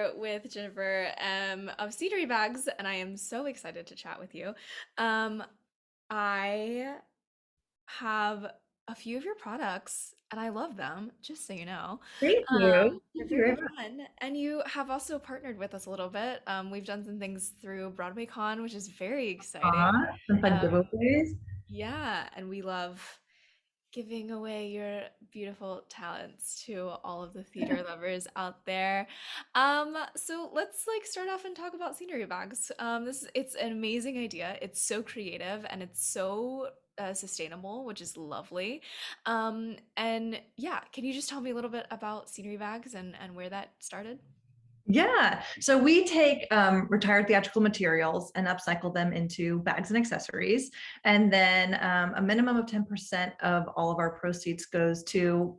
here with Jennifer of Scenery Bags, and I am so excited to chat with you. Um, I have a few of your products, and I love them, just so you know. Thank you. They're Thank you very very much. fun, and you have also partnered with us a little bit. We've done some things through Broadway Con, which is very exciting. Some fun Um, giveaways. yeah, and we love giving away your beautiful talents to all of the theater lovers out there. So let's like start off and talk about scenery bags. It's an amazing idea. It's so creative and it's so sustainable, which is lovely. And yeah, can you just tell me a little bit about scenery bags and where that started? Yeah. So we take retired theatrical materials and upcycle them into bags and accessories. And then a minimum of 10% of all of our proceeds goes to,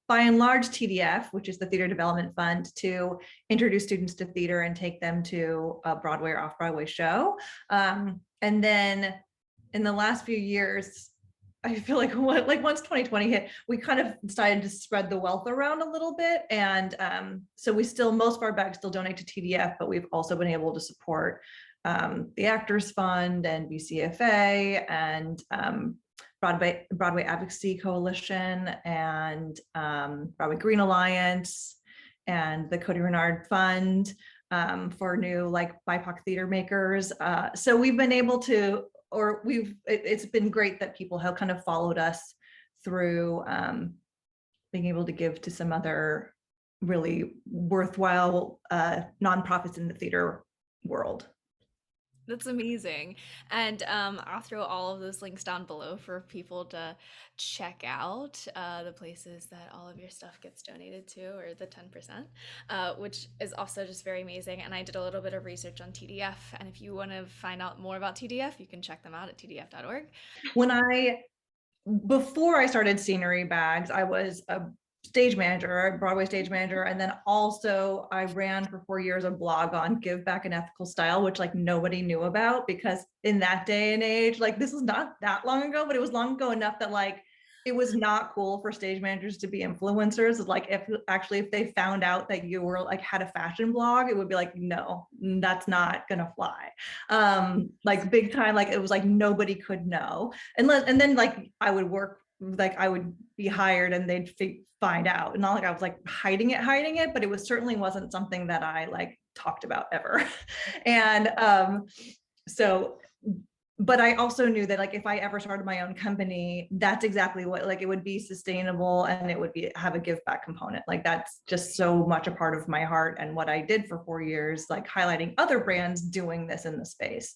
by and large, TDF, which is the Theater Development Fund, to introduce students to theater and take them to a Broadway or off-Broadway show. And then in the last few years, I feel like once 2020 hit, we kind of decided to spread the wealth around a little bit. And so we still, most of our bags still donate to TDF, but we've also been able to support the Actors Fund and BCFA and Broadway Advocacy Coalition and Broadway Green Alliance and the Cody Renard Fund for new like BIPOC theater makers. So we've been able to, or it's been great that people have kind of followed us through being able to give to some other really worthwhile nonprofits in the theater world. That's amazing. And I'll throw all of those links down below for people to check out the places that all of your stuff gets donated to, or the 10%, which is also just very amazing. And I did a little bit of research on TDF. And if you want to find out more about TDF, you can check them out at tdf.org. When before I started Scenery Bags, I was a stage manager, a Broadway stage manager. And then also I ran for 4 years a blog on Give Back an Ethical Style, which like nobody knew about because in that day and age, like this was not that long ago, but it was long ago enough that like it was not cool for stage managers to be influencers. Like if they found out that you were like had a fashion blog, it would be like, no, that's not gonna fly. Like big time, like it was like nobody could know. And then like I would work, like I would be hired and they'd find out. And not like I was like hiding it, but it was certainly wasn't something that I like talked about ever. And so but I also knew that like if I ever started my own company, that's exactly what, like it would be sustainable and it would be have a give back component. Like that's just so much a part of my heart and what I did for 4 years, like highlighting other brands doing this in the space.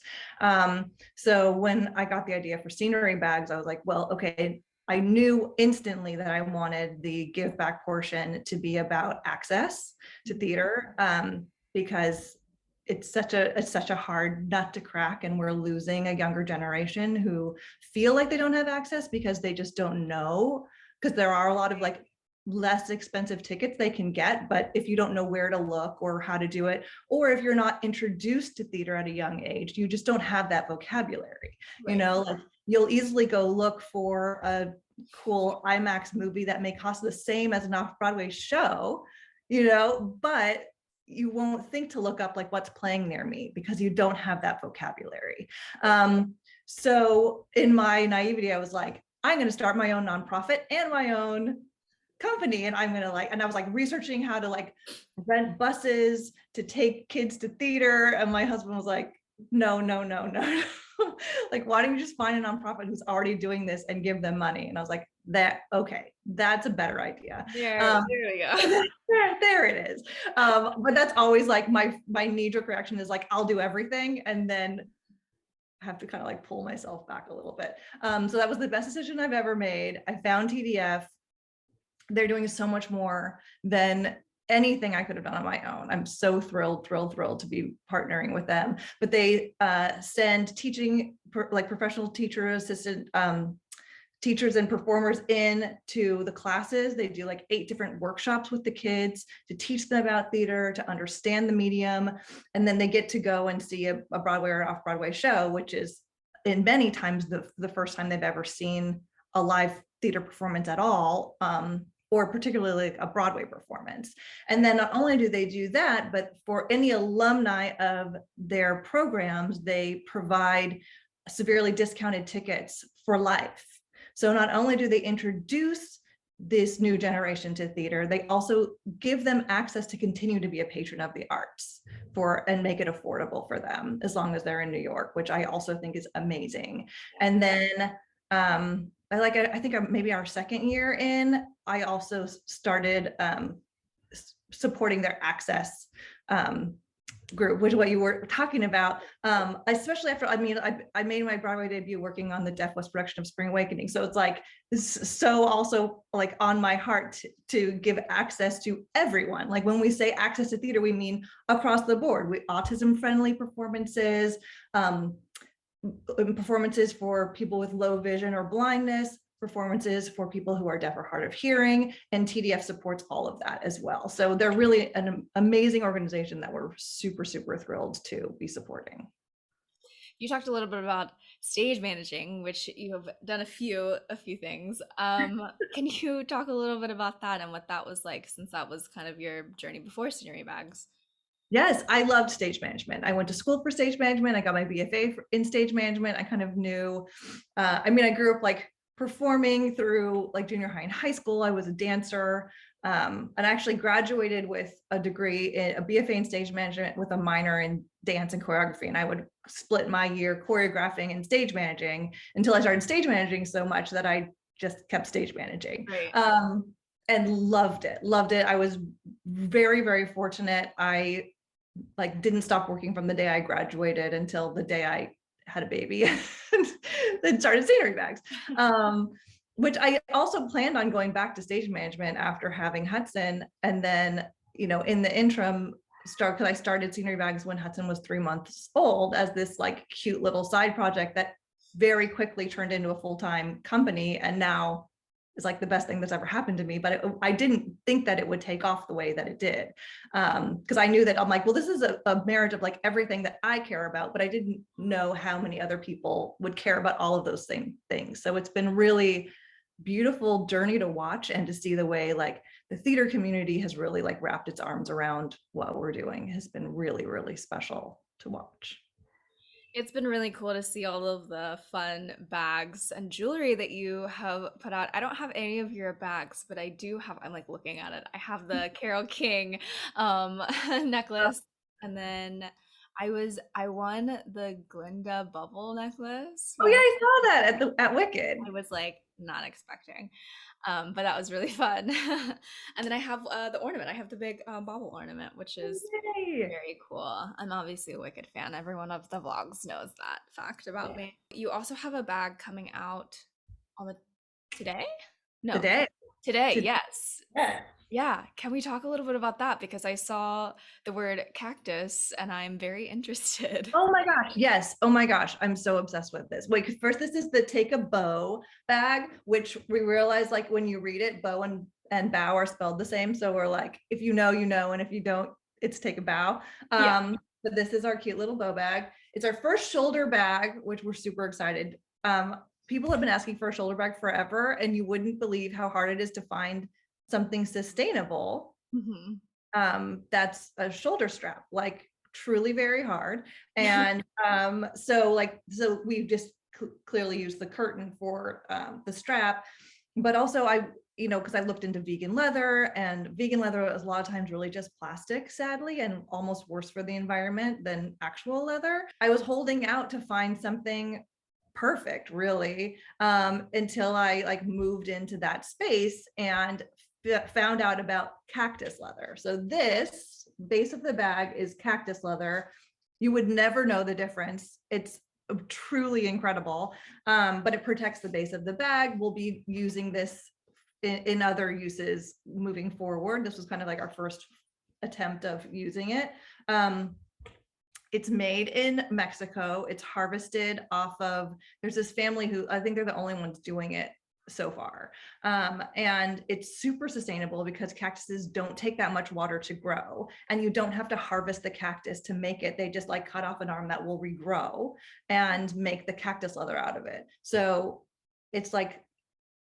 So when I got the idea for Scenery Bags, I was like, well, okay, I knew instantly that I wanted the give back portion to be about access to theater, because it's such a hard nut to crack, and we're losing a younger generation who feel like they don't have access because they just don't know, because there are a lot of like less expensive tickets they can get, but if you don't know where to look or how to do it, or if you're not introduced to theater at a young age, you just don't have that vocabulary. You Right. know, like you'll easily go look for a cool IMAX movie that may cost the same as an off-Broadway show, but you won't think to look up like what's playing near me because you don't have that vocabulary. So in my naivety, I was like, I'm going to start my own nonprofit and my own company. And I'm going to and I was like researching how to like rent buses to take kids to theater. And my husband was like, no, no, no, no. Like, why don't you just find a nonprofit who's already doing this and give them money? And I was like, okay, that's a better idea. There we go. There it is. But that's always like my knee-jerk reaction is like, I'll do everything. And then have to kind of like pull myself back a little bit. So that was the best decision I've ever made. I found TDF. They're doing so much more than anything I could have done on my own. I'm so thrilled to be partnering with them. But they send teaching, like professional teacher assistant teachers and performers in to the classes. They do like 8 different workshops with the kids to teach them about theater, to understand the medium. And then they get to go and see a Broadway or off-Broadway show, which is in many times the first time they've ever seen a live theater performance at all, for particularly like a Broadway performance. And then not only do they do that, but for any alumni of their programs, they provide severely discounted tickets for life. So not only do they introduce this new generation to theater, they also give them access to continue to be a patron of the arts and make it affordable for them as long as they're in New York, which I also think is amazing. And then I think maybe our second year in, I also started supporting their access group, which is what you were talking about, especially after, I made my Broadway debut working on the Deaf West production of Spring Awakening. So it's like, so also like on my heart to give access to everyone. Like when we say access to theater, we mean across the board, autism friendly performances, performances for people with low vision or blindness, performances for people who are deaf or hard of hearing, and TDF supports all of that as well. So they're really an amazing organization that we're super, super thrilled to be supporting. You talked a little bit about stage managing, which you have done a few things. Can you talk a little bit about that and what that was like, since that was kind of your journey before Scenery Bags? Yes, I loved stage management. I went to school for stage management. I got my BFA in stage management. I kind of knew, I grew up like performing through like junior high and high school. I was a dancer, and I actually graduated with a degree in a BFA in stage management with a minor in dance and choreography. And I would split my year choreographing and stage managing until I started stage managing so much that I just kept stage managing. Right. And loved it. I was very, very fortunate. I like didn't stop working from the day I graduated until the day I had a baby and then started Scenery Bags. Which I also planned on going back to stage management after having Hudson. And then, in the interim, because I started Scenery Bags when Hudson was 3 months old as this like cute little side project that very quickly turned into a full-time company. And now is like the best thing that's ever happened to me. But I didn't think that it would take off the way that it did. Because I knew that I'm like, well, this is a marriage of like everything that I care about, but I didn't know how many other people would care about all of those same things. So it's been really beautiful journey to watch and to see the way like the theater community has really like wrapped its arms around what we're doing has been really, really special to watch. It's been really cool to see all of the fun bags and jewelry that you have put out. I don't have any of your bags, but I do have, I'm like looking at it. I have the Carole King necklace. And then I won the Glinda bubble necklace, Oh yeah, which I saw that at Wicked. I was like not expecting. But that was really fun. And then I have the ornament. I have the big bauble ornament, which is Yay. very cool. I'm obviously a Wicked fan. Everyone of the vlogs knows that fact about me. You also have a bag coming out on the today? No, Today. today, Today. yes. Yeah. Can we talk a little bit about that? Because I saw the word cactus and I'm very interested. Oh my gosh, yes. Oh my gosh, I'm so obsessed with this. Wait, first, this is the Take a Bow bag, which we realize like when you read it, bow and bow are spelled the same. So we're like, if you know, you know, and if you don't, it's take a bow. Yeah. But this is our cute little bow bag. It's our first shoulder bag, which we're super excited. People have been asking for a shoulder bag forever, and you wouldn't believe how hard it is to find something sustainable Mhm. that's a shoulder strap, like truly very hard. And so we just clearly use the curtain for the strap, but also because I looked into vegan leather, and vegan leather is a lot of times really just plastic, sadly, and almost worse for the environment than actual leather. I was holding out to find something perfect, really, until I like moved into that space and found out about cactus leather. So this base of the bag is cactus leather. You would never know the difference. It's truly incredible, but it protects the base of the bag. We'll be using this in other uses moving forward. This was kind of like our first attempt of using it. It's made in Mexico. It's harvested off of, there's this family who I think they're the only ones doing it so far. And it's super sustainable because cactuses don't take that much water to grow, and you don't have to harvest the cactus to make it. They just like cut off an arm that will regrow and make the cactus leather out of it. So it's like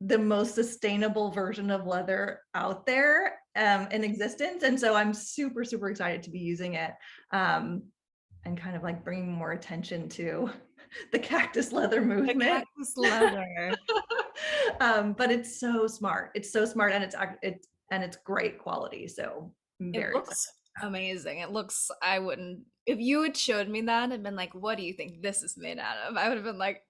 the most sustainable version of leather out there in existence. And so I'm super, super excited to be using it, and kind of like bringing more attention to the cactus leather The movement. cactus leather. But it's so smart. It's so smart, and it's great quality. So I'm It very excited. looks amazing. It looks, I wouldn't, if you had showed me that and been like, what do you think this is made out of? I would have been like,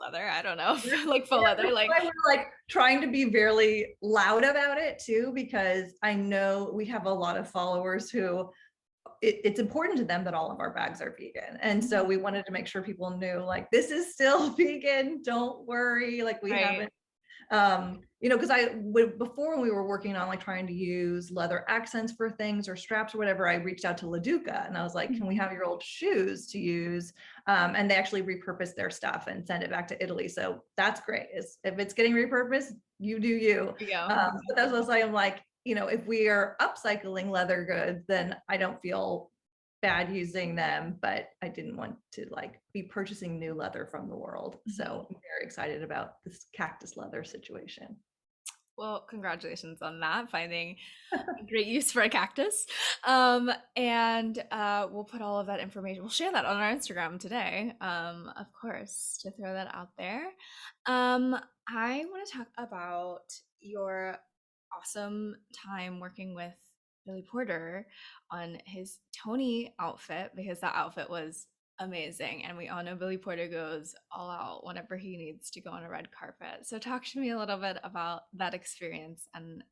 leather, I don't know, like faux Yeah, leather, that's like, why we're like trying to be very loud about it too, because I know we have a lot of followers who it's important to them that all of our bags are vegan. And so mhm, we wanted to make sure people knew like this is still vegan. Don't worry. Like we right. haven't because before when we were working on like trying to use leather accents for things or straps or whatever, I reached out to Laduca and I was like, can we Mhm. have your old shoes to use? And they actually repurposed their stuff and sent it back to Italy. So that's great. If it's getting repurposed, you do you. There you go. But that's what I'm like, if we are upcycling leather goods, then I don't feel bad using them, but I didn't want to like be purchasing new leather from the world. Mhm. So I'm very excited about this cactus leather situation. Well, congratulations on that, finding a great use for a cactus. And we'll put all of that information, we'll share that on our Instagram today, of course, to throw that out there. Um, I want to talk about your awesome time working with Billy Porter on his Tony outfit, because that outfit was amazing. And we all know Billy Porter goes all out whenever he needs to go on a red carpet. So talk to me a little bit about that experience and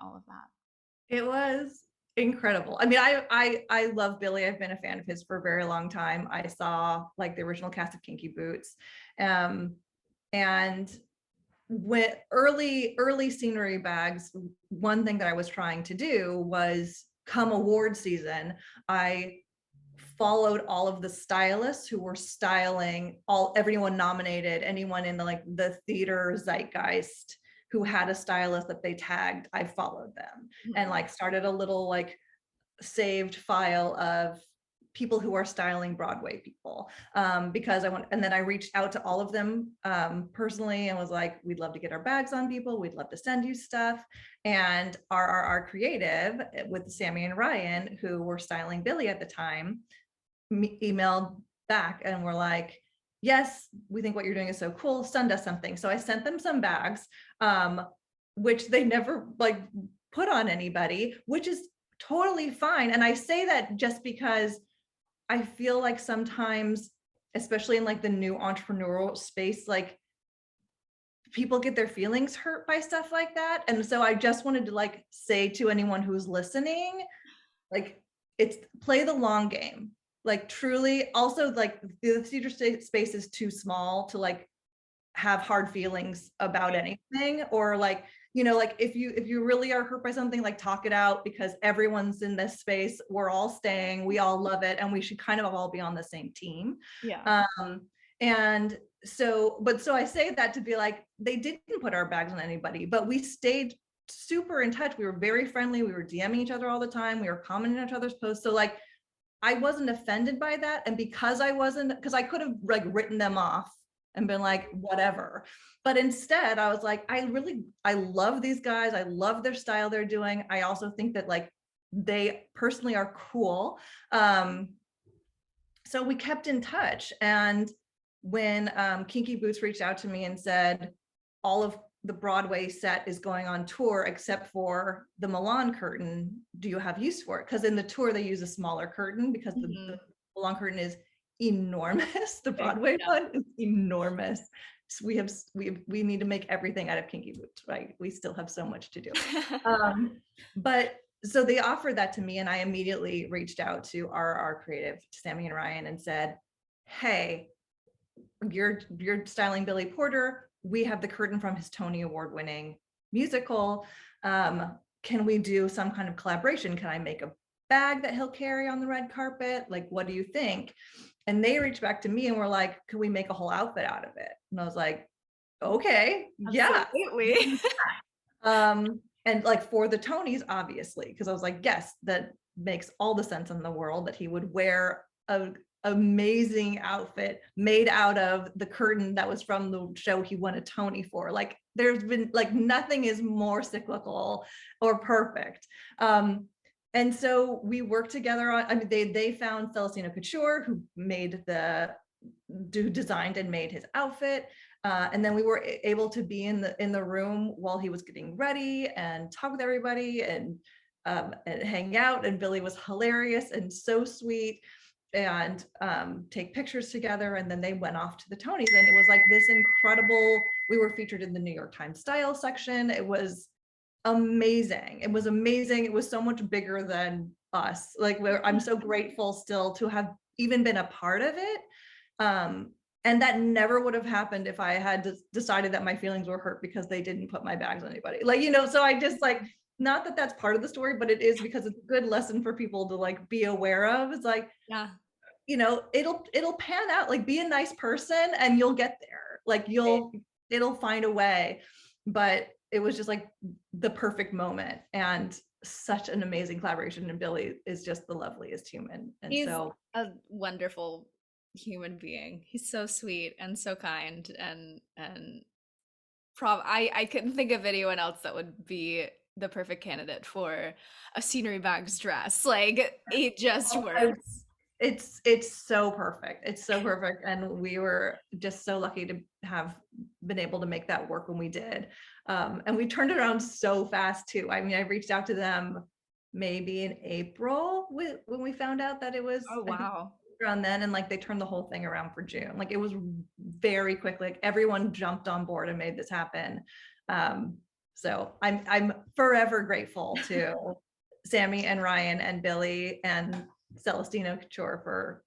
all of that. It was incredible. I mean, I love Billy. I've been a fan of his for a very long time. I saw like the original cast of Kinky Boots. Um, and when early scenery bags, one thing that I was trying to do was come award season, I followed all of the stylists who were styling everyone nominated, anyone in the theater zeitgeist who had a stylist that they tagged. I followed them and Mhm. like started a little like saved file of people who are styling Broadway people, because and then I reached out to all of them personally and was like, we'd love to get our bags on people. We'd love to send you stuff. And our creative with Sammy and Ryan, who were styling Billy at the time, emailed back and were like, yes, we think what you're doing is so cool. Send us something. So I sent them some bags, which they never like put on anybody, which is totally fine. And I say that just because I feel like sometimes, especially in like the new entrepreneurial space, like people get their feelings hurt by stuff like that. And so I just wanted to like say to anyone who's listening, like it's play the long game. Like truly, also like the theater space is too small to like have hard feelings about Right. anything, or like like if you really are hurt by something, like talk it out, because everyone's in this space, we're all staying, we all love it, and we should kind of all be on the same team. Yeah. And so I say that to be like, they didn't put our bags on anybody, but we stayed super in touch. We were very friendly, we were DMing each other all the time, we were commenting on each other's posts. So like I wasn't offended by that. And because I wasn't, because I could have like written them off and been like, whatever. But instead, I was like, I love these guys. I love their style they're doing. I also think that like they personally are cool. So we kept in touch. And when Kinky Boots reached out to me and said, all of the Broadway set is going on tour except for the Milan curtain, do you have use for it? Because in the tour they use a smaller curtain because the Mhm. Milan curtain is enormous. The Big. Broadway Yeah. one is enormous. So we need to make everything out of Kinky Boots, right? We still have so much to do. um, but so they offered that to me, and I immediately reached out to our creative, Sammy and Ryan, and said, hey, you're styling Billy Porter. We have the curtain from his Tony Award winning musical. Can we do some kind of collaboration? Can I make a bag that he'll carry on the red carpet? Like, what do you think? And they reached back to me and were like, can we make a whole outfit out of it? And I was like, okay, yeah. Absolutely. And like for the Tonys, obviously, because I was like, yes, that makes all the sense in the world that he would wear amazing outfit made out of the curtain that was from the show he won a Tony for. Like there's been like nothing is more cyclical or perfect. And so we worked together on, I mean, they found Celestino Couture, who designed and made his outfit. And then we were able to be in the room while he was getting ready and talk with everybody and hang out. And Billy was hilarious and so sweet, and take pictures together. And then they went off to the Tonys, and it was like this incredible. We were featured in the New York Times style section. It was amazing. It was amazing. It was so much bigger than us. Like I'm so grateful still to have even been a part of it. And that never would have happened if I had decided that my feelings were hurt because they didn't put my bags on anybody. Like, so I just like, not that that's part of the story, but it is, because it's a good lesson for people to like be aware of. It's like, Yeah. It'll pan out. Like, be a nice person and you'll get there. Like it'll find a way. But it was just like the perfect moment, and such an amazing collaboration. And Billy is just the loveliest human. And He's so a wonderful human being. He's so sweet and so kind, and I couldn't think of anyone else that would be the perfect candidate for a scenery bags dress. Like it just works. it's so perfect. It's so perfect. And we were just so lucky to have been able to make that work when we did. And we turned it around so fast too. I mean, I reached out to them maybe in April when we found out that it was, Oh I think, wow. around then, and like they turned the whole thing around for June. Like it was very quick. Like everyone jumped on board and made this happen. So I'm forever grateful to Sammy and Ryan and Billy and Celestino Couture for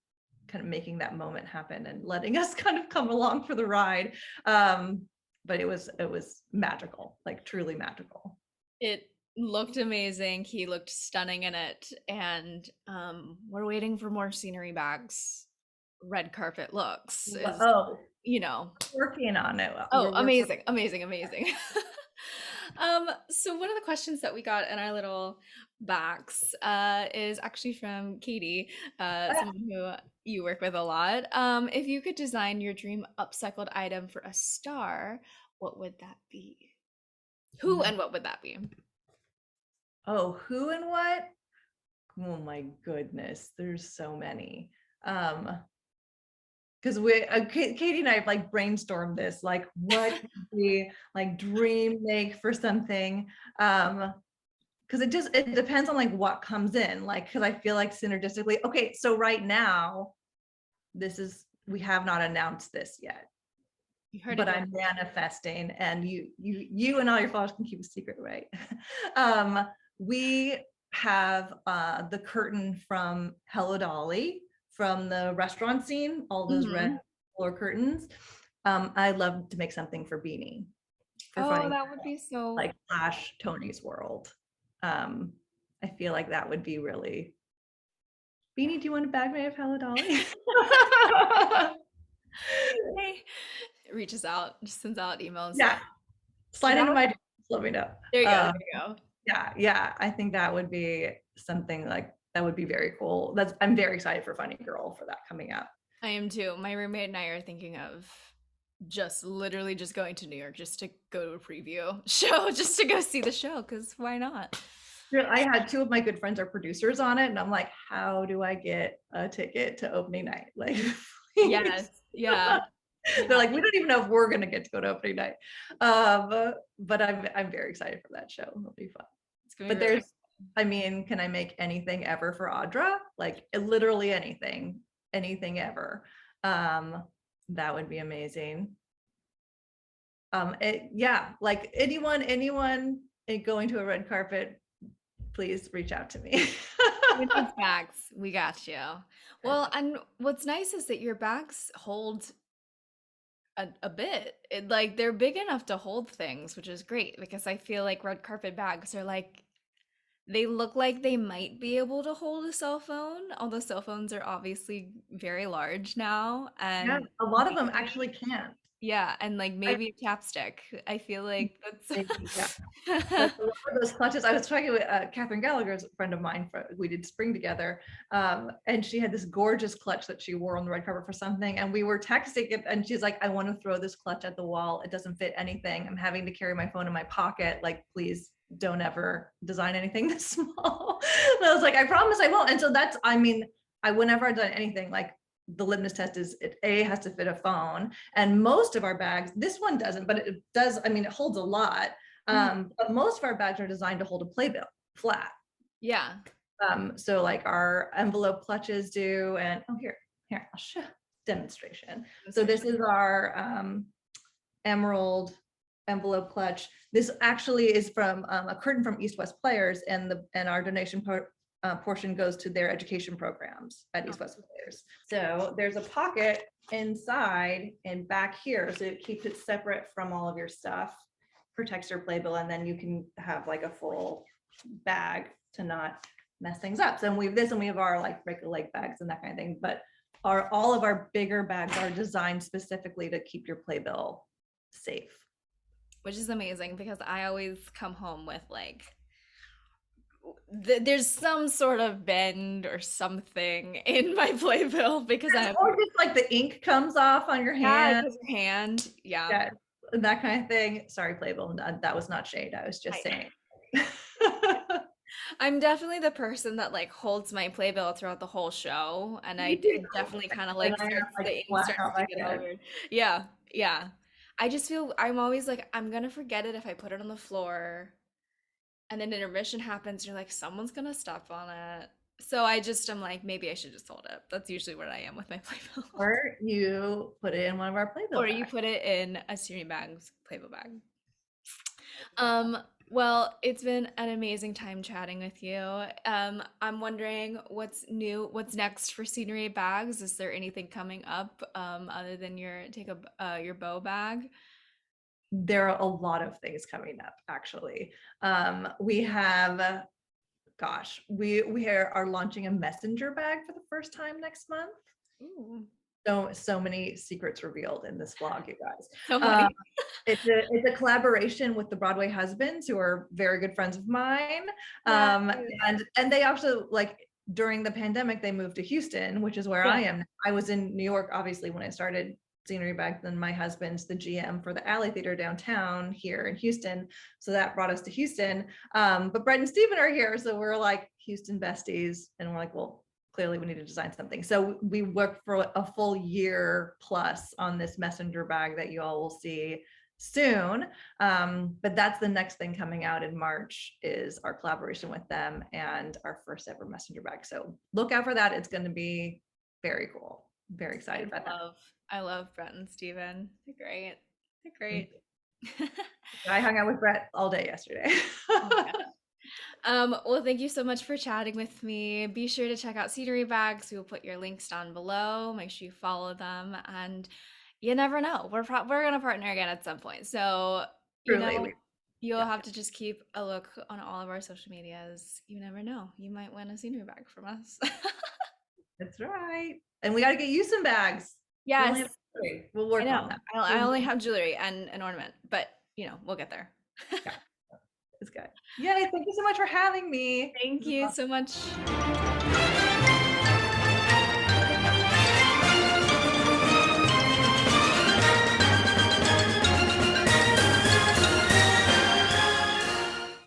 kind of making that moment happen and letting us kind of come along for the ride. But it was magical, like truly magical. It looked amazing. He looked stunning in it. And we're waiting for more scenery bags. Red carpet looks is, Oh, you know, working on it. oh, We're amazing, amazing, amazing. So one of the questions that we got in our little box is actually from Katie, someone who you work with a lot. If you could design your dream upcycled item for a star, what would that be? Who and what would that be? oh, who and what? Oh my goodness, there's so many. Because Katie and I have like brainstormed this, like what could we like dream make for something. Because it depends on like what comes in, like, because I feel like synergistically, okay, so right now we have not announced this yet, You heard it but here. I'm manifesting, and you and all your followers can keep a secret, right? We have the curtain from Hello Dolly, from the restaurant scene, all those red Mhm. floor curtains. I'd love to make something for Beanie, for Oh, Funny, that would be so. like Flash Tony's World. Um, I feel like that would be really. Beanie, do you want a bag made of Hello Dolly? Hey, reaches out, just sends out emails. Yeah, slide into That, my DMs, let me know. there you go, there Uh, you go. yeah, I think that would be something like that would be very cool. I'm very excited for Funny Girl for that coming up. I am too. My roommate and I are thinking of just literally just going to New York just to go to a preview show, just to go see the show, because why not? I had two of my good friends are producers on it, and I'm like, how do I get a ticket to opening night? Like, Yes, please. yeah, They're yeah. like, we don't even know if we're gonna get to go to opening night. But I'm very excited for that show. It'll be fun. It's gonna be But really. I mean, can I make anything ever for Audra? Like literally anything ever. That would be amazing. Yeah, like anyone going to a red carpet, please reach out to me. Who needs bags? We got you. Well, and what's nice is that your bags hold a bit. Like they're big enough to hold things, which is great because I feel like red carpet bags are like they look like they might be able to hold a cell phone, although cell phones are obviously very large now Yeah, and a lot of them actually can't. Yeah, and like I maybe a chapstick. I feel like maybe, yeah. But that's a lot of those clutches, I was talking with Catherine Gallagher's a friend of mine. We did spring together, and she had this gorgeous clutch that she wore on the red carpet for something. And we were texting it, and she's like, "I want to throw this clutch at the wall. It doesn't fit anything. I'm having to carry my phone in my pocket. Like, please don't ever design anything this small." And I was like, "I promise I won't." And so that's, I mean, I whenever I've done anything like the litmus test is it has to fit a phone, and most of our bags, this one doesn't, but it does. I mean, it holds a lot. Mhm. But most of our bags are designed to hold a playbill flat. Yeah. So like our envelope clutches do, and oh here, I'll show demonstration. So this is our emerald envelope clutch. This actually is from a curtain from East West Players, and our donation portion goes to their education programs at East West Players. So there's a pocket inside and back here, so it keeps it separate from all of your stuff, protects your playbill, and then you can have like a full bag to not mess things up. So we have this, and we have our like regular leg bags and that kind of thing. But all of our bigger bags are designed specifically to keep your playbill safe. Which is amazing because I always come home with like there's some sort of bend or something in my playbill because I have Or just like the ink comes off on your yeah, hand. because your hand. Yeah. Yeah, that kind of thing. Sorry, playbill. That was not shade. I was just I, saying. I'm definitely the person that like holds my playbill throughout the whole show, and Me too. it definitely kind of And like I have starts like the ink black starts out to my get head. over. Yeah, yeah. I just feel I'm always like I'm gonna forget it if I put it on the floor, and then intermission happens. You're like someone's gonna step on it. So I'm like maybe I should just hold it. That's usually where I am with my playbill. Or you put it in one of our playbill Or you bags. put it in a Siri bag's playbill bag. Um, well, it's been an amazing time chatting with you. I'm wondering what's new, what's next for Scenery Bags? Is there anything coming up other than your bow bag? There are a lot of things coming up, actually. We have, gosh, we are launching a messenger bag for the first time next month. Ooh, So many secrets revealed in this vlog, you guys. so Um, many. it's a collaboration with the Broadway husbands, who are very good friends of mine. Nice. And they also, like, during the pandemic, they moved to Houston, which is where Yeah. I am. I was in New York, obviously, when I started scenery back then. My husband's the GM for the Alley Theater downtown here in Houston, so that brought us to Houston. But Brett and Steven are here, so we're like Houston besties, and we're like, well, clearly we need to design something. So we worked for a full year plus on this messenger bag that you all will see soon. But that's the next thing coming out in March, is our collaboration with them and our first ever messenger bag. So look out for that. It's going to be very cool. Very excited about that. I love Brett and Steven. They're great. They're great. I hung out with Brett all day yesterday. Oh my gosh. Well, thank you so much for chatting with me. Be sure to check out Scenery Bags. We will put your links down below. Make sure you follow them, and you never know. We're gonna partner again at some point. So Truly, you'll yeah, have to just keep a look on all of our social medias. You never know. You might win a scenery bag from us. that's right. And we got to get you some bags. You only Yes, have three. We'll I work on know. that. I only have jewelry and an ornament, but we'll get there. Yeah, it's good. Yay, thank you so much for having me. Thank This is you awesome. so much.